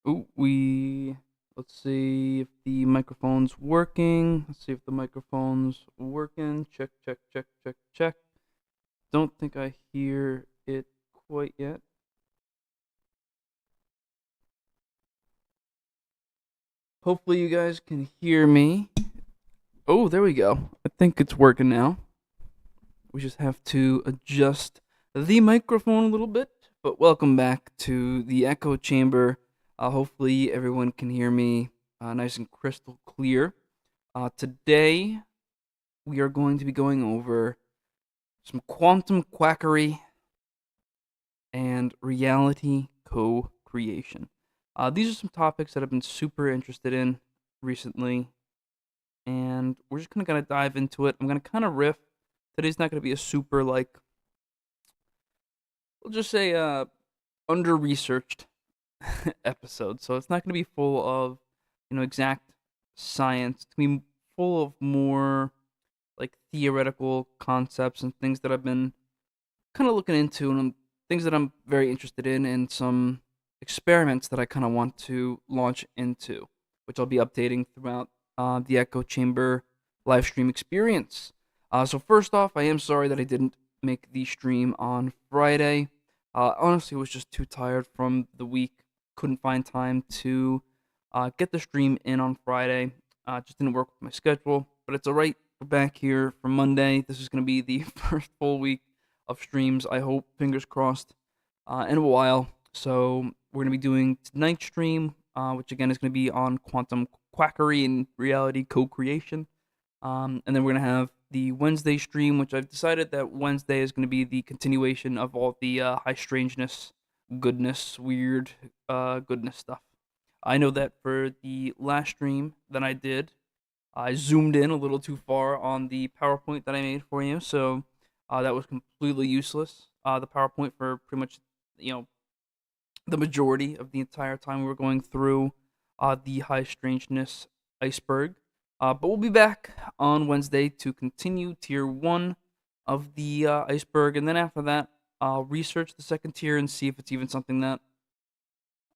Let's see if the microphone's working. Let's see if the microphone's working. Check, check, check, check, check. Don't think I hear it quite yet. Hopefully you guys can hear me. Oh, there we go. I think it's working now. We just have to adjust the microphone a little bit. But welcome back to the echo chamber. Hopefully everyone can hear me nice and crystal clear. Today we are going to be going over some quantum quackery and reality co-creation. These are some topics that I've been super interested in recently, and we're just gonna kind of dive into it. I'm gonna kind of riff. Today's not gonna be a super we'll just say under researched episode, so it's not gonna be full of exact science. It's gonna be full of more like theoretical concepts and things that I've been kind of looking into, and things that I'm very interested in, and some experiments that I kind of want to launch into, which I'll be updating throughout the Echo Chamber live stream experience. So first off, I am sorry that I didn't make the stream on Friday. Honestly, I was just too tired from the week. Couldn't find time to get the stream in on Friday. Just didn't work with my schedule, but it's all right. We're back here for Monday. This is going to be the first full week of streams, I hope, fingers crossed, in a while. So we're going to be doing tonight's stream, which again is going to be on quantum quackery and reality co-creation. And then we're going to have the Wednesday stream, which I've decided that Wednesday is going to be the continuation of all the high strangeness, goodness, weird goodness stuff. I know that for the last stream that I did, I zoomed in a little too far on the PowerPoint that I made for you, so that was completely useless. The PowerPoint for pretty much, the majority of the entire time we were going through the high strangeness iceberg. But we'll be back on Wednesday to continue tier 1 of the iceberg, and then after that, I'll research the second tier and see if it's even something that,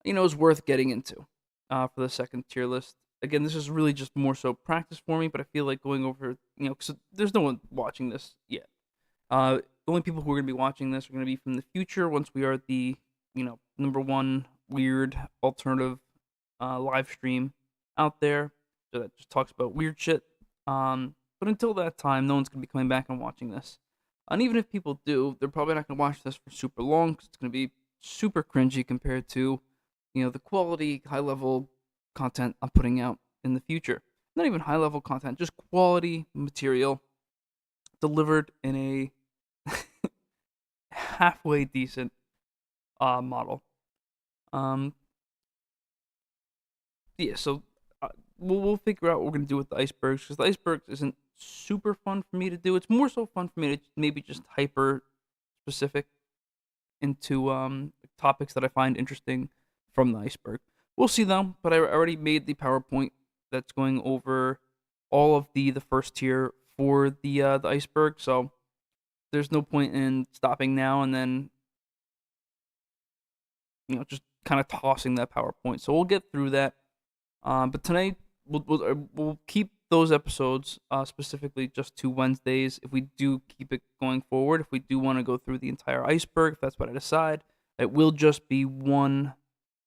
is worth getting into for the second tier list. Again, this is really just more so practice for me, but I feel like going over, because there's no one watching this yet. The only people who are going to be watching this are going to be from the future once we are at the, number one weird alternative live stream out there that just talks about weird shit. But until that time, no one's going to be coming back and watching this. And even if people do, they're probably not going to watch this for super long because it's going to be super cringy compared to, the quality, high level content I'm putting out in the future. Not even high level content, just quality material delivered in a halfway decent model. Um, yeah, so we'll figure out what we're gonna do with the icebergs because the icebergs isn't super fun for me to do. It's more so fun for me to maybe just hyper specific into topics that I find interesting from the iceberg. We'll see though, but I already made the PowerPoint that's going over all of the first tier for the iceberg, so there's no point in stopping now and then just kind of tossing that PowerPoint. So we'll get through that. But tonight we'll keep those episodes specifically just to Wednesdays. If we do keep it going forward, if we do want to go through the entire iceberg, if that's what I decide, it will just be one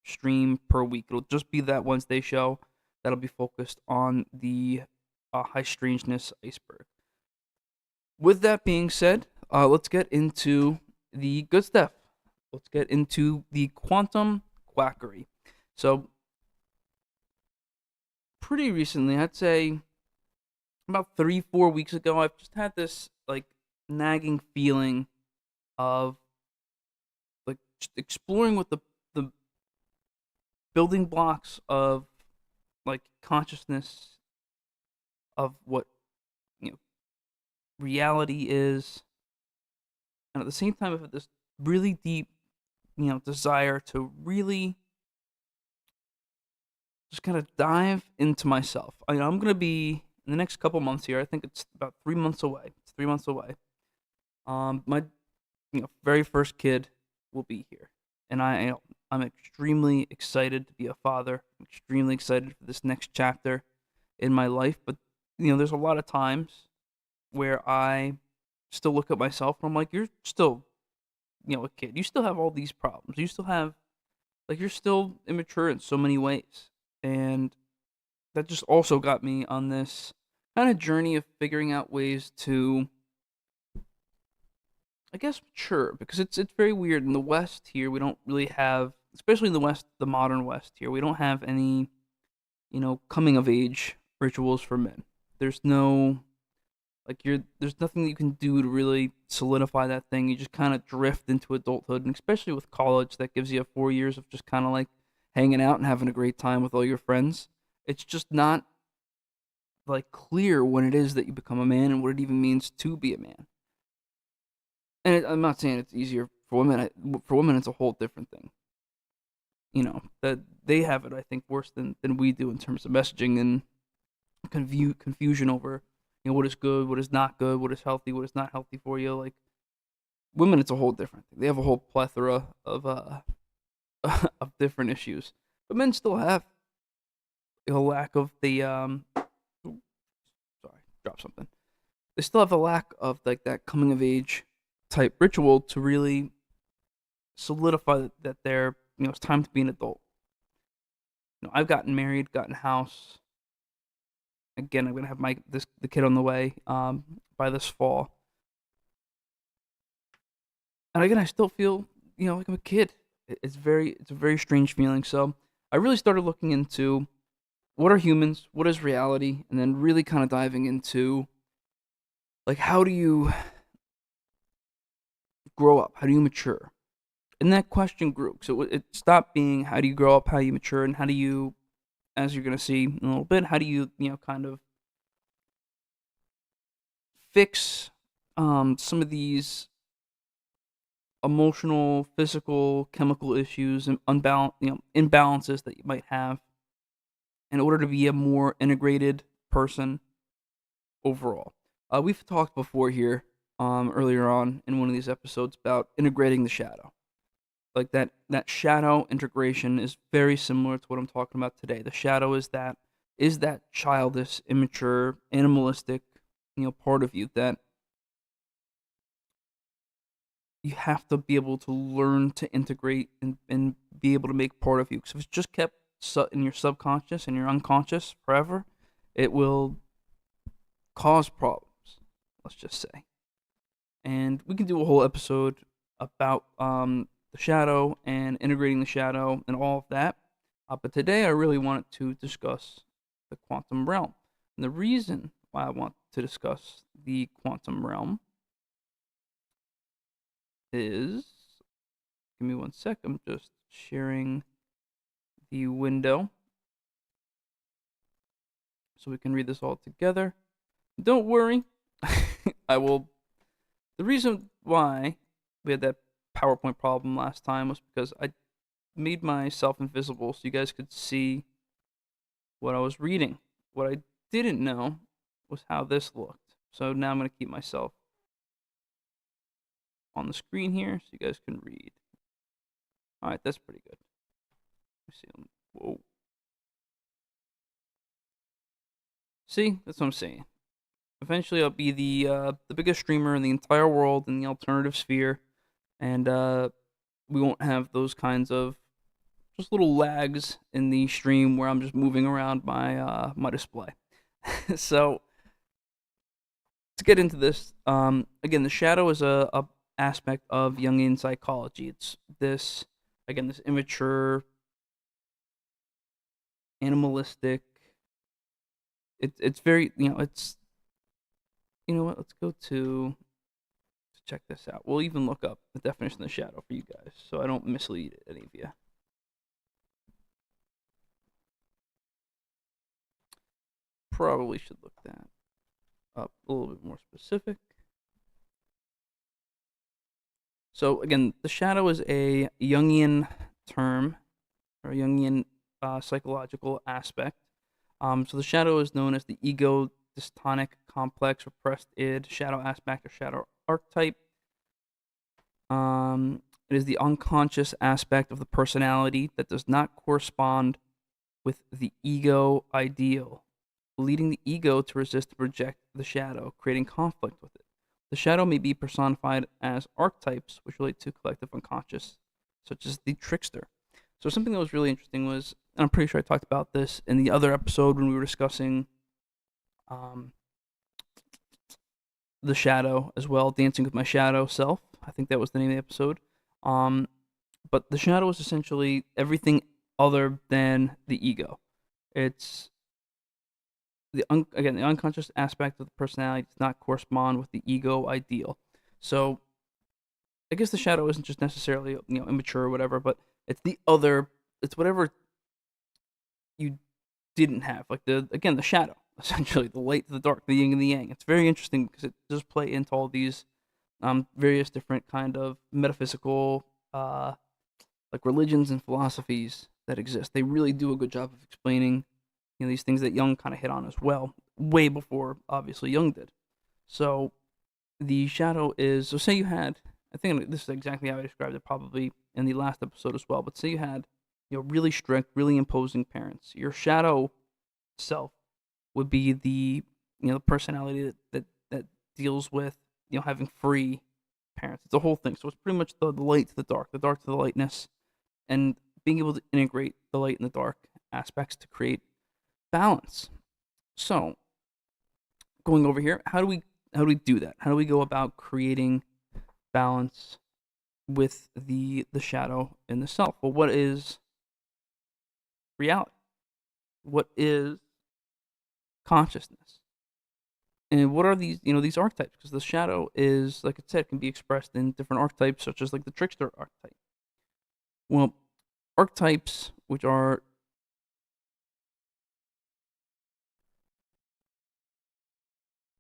stream per week. It'll just be that Wednesday show that'll be focused on the high strangeness iceberg. With that being said, let's get into the good stuff. Let's get into the quantum quackery. So, pretty recently, I'd say about 3-4 weeks ago, I've just had this like nagging feeling of like just exploring what the building blocks of like consciousness of what reality is, and at the same time, I have this really deep desire to really just kind of dive into myself. I'm gonna be in the next couple months here. I think it's about 3 months away. It's 3 months away. My very first kid will be here, and I'm extremely excited to be a father. I'm extremely excited for this next chapter in my life. But there's a lot of times where I still look at myself and I'm like, you're still, a kid. You still have all these problems. You still have you're still immature in so many ways. And that just also got me on this kind of journey of figuring out ways to, I guess, mature, because it's very weird in the West here. We don't really have, especially in the West, the modern West here. We don't have any, coming of age rituals for men. There's no there's nothing that you can do to really solidify that thing. You just kind of drift into adulthood, and especially with college, that gives you 4 years of just kind of hanging out and having a great time with all your friends. It's just not clear when it is that you become a man and what it even means to be a man. And I'm not saying it's easier for women. For women, it's a whole different thing. That they have it, I think, worse than we do in terms of messaging and confusion over what is good, what is not good, what is healthy, what is not healthy for you. Women, it's a whole different thing. They have a whole plethora of of different issues, but men still have a lack of the sorry, drop something. They still have a lack of that coming of age type ritual to really solidify that they're it's time to be an adult. I've gotten married, gotten a house. Again, I'm gonna have the kid on the way by this fall, and again, I still feel like I'm a kid. It's a very strange feeling. So I really started looking into what are humans, what is reality, and then really kind of diving into how do you grow up, how do you mature, and that question grew. So it stopped being how do you grow up, how do you mature, and how do you, as you're gonna see in a little bit, how do you kind of fix some of these emotional, physical, chemical issues and imbalances that you might have in order to be a more integrated person overall. We've talked before here, earlier on in one of these episodes about integrating the shadow. That shadow integration is very similar to what I'm talking about today. The shadow is that childish, immature, animalistic, part of you that you have to be able to learn to integrate and be able to make part of you. Because if it's just kept in your subconscious and your unconscious forever, it will cause problems, let's just say. And we can do a whole episode about the shadow and integrating the shadow and all of that. But today I really wanted to discuss the quantum realm. And the reason why I want to discuss the quantum realm is, give me one sec, I'm just sharing the window so we can read this all together. Don't worry, I will. The reason why we had that PowerPoint problem last time was because I made myself invisible so you guys could see what I was reading. What I didn't know was how this looked. So now I'm going to keep myself on the screen here so you guys can read. Alright, that's pretty good. Let me see. Whoa. See, that's what I'm saying. Eventually, I'll be the biggest streamer in the entire world in the alternative sphere, and we won't have those kinds of just little lags in the stream where I'm just moving around my my display. So to get into this, again, the shadow is a aspect of Jungian psychology. It's this immature, animalistic. It's very it's what? Let's go to check this out. We'll even look up the definition of the shadow for you guys, so I don't mislead any of you. Probably should look that up a little bit more specific. So again, the shadow is a Jungian term, or a Jungian psychological aspect. So the shadow is known as the ego dystonic complex, repressed id, shadow aspect, or shadow archetype. It is the unconscious aspect of the personality that does not correspond with the ego ideal, leading the ego to resist and reject the shadow, creating conflict with it. The shadow may be personified as archetypes, which relate to collective unconscious, such as the trickster. So something that was really interesting was, and I'm pretty sure I talked about this in the other episode when we were discussing um, the shadow as well, dancing with my shadow self. I think that was the name of the episode. Um, but the shadow is essentially everything other than the ego. It's again, the unconscious aspect of the personality does not correspond with the ego ideal. So I guess the shadow isn't just necessarily immature or whatever, but it's the other. It's whatever you didn't have, like the shadow, essentially the light to the dark, the yin and the yang. It's very interesting because it does play into all these various different kind of metaphysical like religions and philosophies that exist. They really do a good job of explaining these things that Jung kind of hit on as well, way before obviously Jung did. So the shadow is, so say you had, I think this is exactly how I described it probably in the last episode as well, but say you had really strict, really imposing parents. Your shadow self would be the personality that deals with having free parents. It's a whole thing. So it's pretty much the light to the dark to the lightness, and being able to integrate the light and the dark aspects to create balance. So going over here, how do we do that? How do we go about creating balance with the shadow and the self? Well, what is reality? What is consciousness? And what are these archetypes? Because the shadow is, like I said, can be expressed in different archetypes, such as like the trickster archetype. Well, archetypes, which are